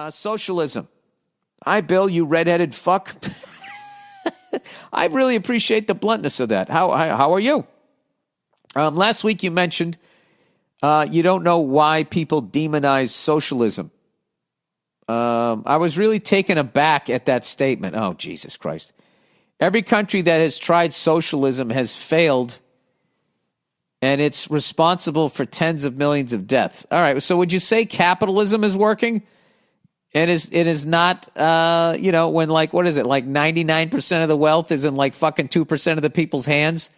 Socialism. Hi, Bill, you redheaded fuck. I really appreciate the bluntness of that. How are you? Last week you mentioned you don't know why people demonize socialism. I was really taken aback at that statement. Oh, Jesus Christ. Every country that has tried socialism has failed, and it's responsible for tens of millions of deaths. All right, so would you say capitalism is working? It is not, when what is it, 99% of the wealth is in fucking 2% of the people's hands?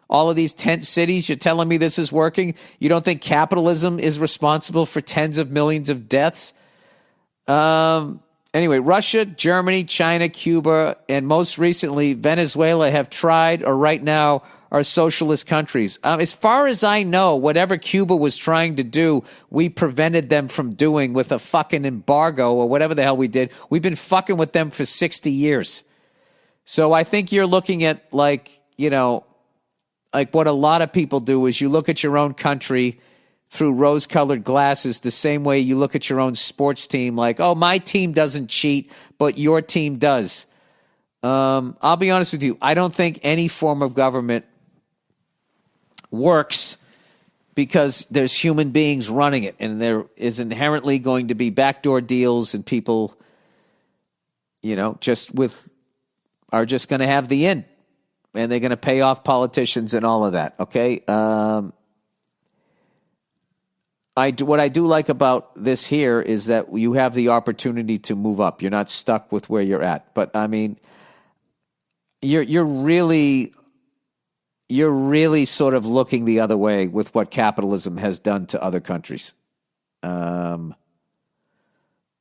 All of these tent cities, you're telling me this is working? You don't think capitalism is responsible for tens of millions of deaths? Anyway, Russia, Germany, China, Cuba, and most recently Venezuela have tried, or right now are socialist countries. As far as I know, whatever Cuba was trying to do, we prevented them from doing with a fucking embargo or whatever the hell we did. We've been fucking with them for 60 years. So I think you're looking at what a lot of people do is you look at your own country through rose-colored glasses the same way you look at your own sports team like, oh, my team doesn't cheat, but your team does. I'll be honest with you. I don't think any form of government works because there's human beings running it, and there is inherently going to be backdoor deals, and people, are just going to have the in, and they're going to pay off politicians and all of that. Okay. What I do like about this here is that you have the opportunity to move up. You're not stuck with where you're at. But I mean, you're really sort of looking the other way with what capitalism has done to other countries. All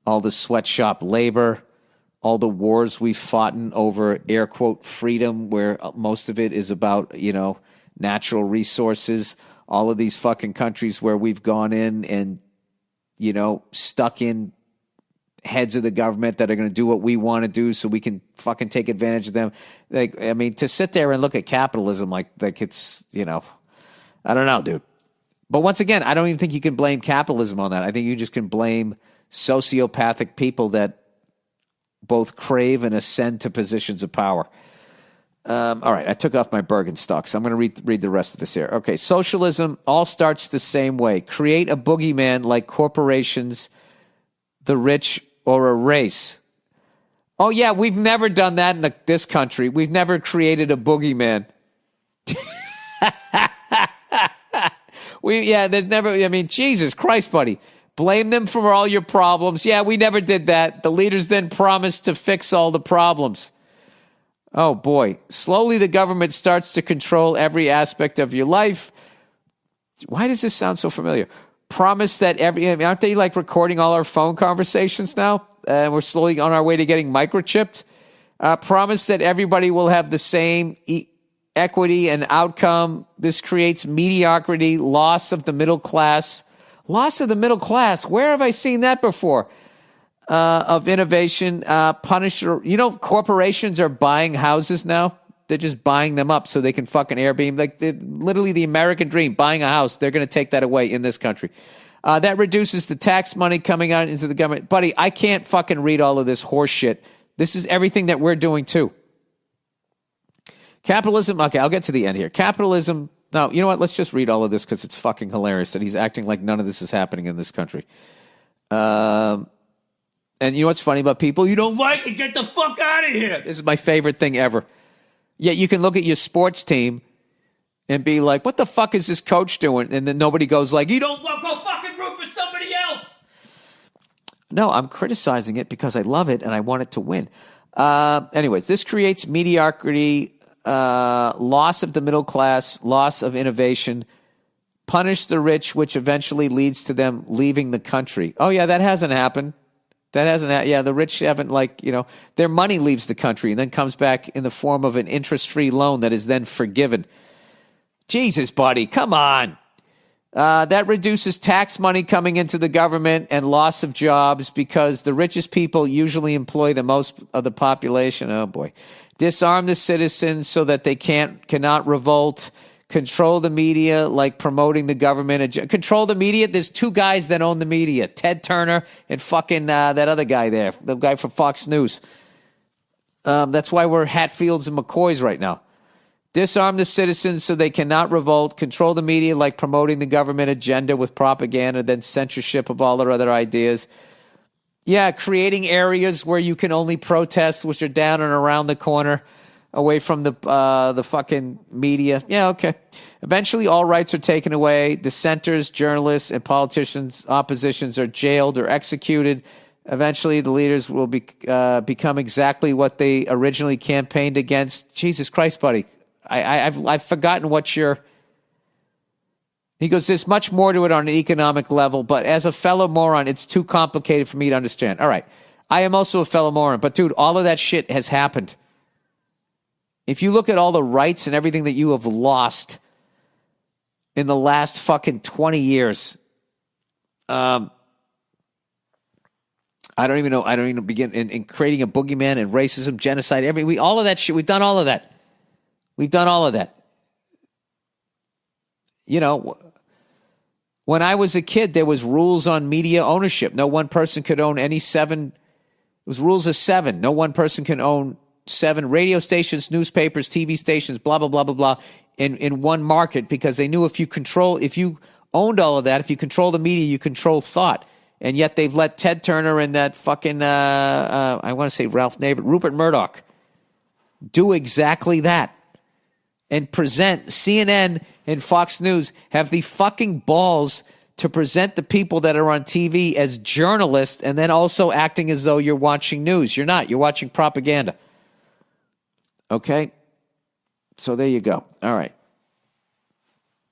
the sweatshop labor, all the wars we've fought in over air quote freedom, where most of it is about natural resources. All of these fucking countries where we've gone in and, stuck in heads of the government that are going to do what we want to do so we can fucking take advantage of them. To sit there and look at capitalism like it's, I don't know, dude. But once again, I don't even think you can blame capitalism on that. I think you just can blame sociopathic people that both crave and ascend to positions of power. All right, I took off my Birkenstocks. I'm going to read the rest of this here. Okay, socialism all starts the same way. Create a boogeyman like corporations, the rich, or a race. Oh, yeah, we've never done that in this country. We've never created a boogeyman. There's never, Jesus Christ, buddy. Blame them for all your problems. Yeah, we never did that. The leaders then promised to fix all the problems. Oh, boy. Slowly, the government starts to control every aspect of your life. Why does this sound so familiar? Promise that aren't they recording all our phone conversations now? We're slowly on our way to getting microchipped. Promise that everybody will have the same equity and outcome. This creates mediocrity, loss of the middle class. Loss of the middle class. Where have I seen that before? Of innovation, corporations are buying houses now. They're just buying them up so they can fucking Airbnb. Literally the American dream, buying a house. They're going to take that away in this country. That reduces the tax money coming out into the government. Buddy, I can't fucking read all of this horse shit. This is everything that we're doing too. Capitalism. Okay, I'll get to the end here. Capitalism. Now, you know what? Let's just read all of this because it's fucking hilarious that he's acting like none of this is happening in this country. And you know what's funny about people? You don't like it, get the fuck out of here. This is my favorite thing ever. Yet you can look at your sports team and be like, what the fuck is this coach doing? And then nobody goes like, you don't go fucking root for somebody else. No, I'm criticizing it because I love it and I want it to win. Anyways, this creates mediocrity, loss of the middle class, loss of innovation, punish the rich, which eventually leads to them leaving the country. Oh, yeah, that hasn't happened. The rich haven't their money leaves the country and then comes back in the form of an interest-free loan that is then forgiven. Jesus, buddy, come on. That reduces tax money coming into the government and loss of jobs because the richest people usually employ the most of the population. Oh, boy. Disarm the citizens so that they cannot revolt. Control the media like promoting the government. Control the media. There's two guys that own the media, Ted Turner and fucking that other guy there, the guy from Fox News. That's why we're Hatfields and McCoys right now. Disarm the citizens so they cannot revolt. Control the media like promoting the government agenda with propaganda, then censorship of all their other ideas. Yeah, creating areas where you can only protest, which are down and around the corner, away from the fucking media. Yeah, okay. Eventually, all rights are taken away. Dissenters, journalists, and politicians, oppositions are jailed or executed. Eventually, the leaders will become exactly what they originally campaigned against. Jesus Christ, buddy. I've forgotten what you're... He goes, there's much more to it on an economic level, but as a fellow moron, it's too complicated for me to understand. All right. I am also a fellow moron, but dude, all of that shit has happened. If you look at all the rights and everything that you have lost in the last fucking 20 years, I don't even begin in creating a boogeyman and racism, genocide, all of that shit. We've done all of that. You know, when I was a kid, there was rules on media ownership. No one person could own any 7. It was rules of 7. No one person can own 7 radio stations, newspapers, TV stations, blah, blah, blah, blah, blah, in one market, because they knew if you owned all of that, if you control the media, you control thought. And yet they've let Ted Turner and that fucking, I want to say Ralph Nader, Rupert Murdoch, do exactly that. And present CNN and Fox News have the fucking balls to present the people that are on TV as journalists and then also acting as though you're watching news. You're not. You're watching propaganda. Okay? So there you go. All right.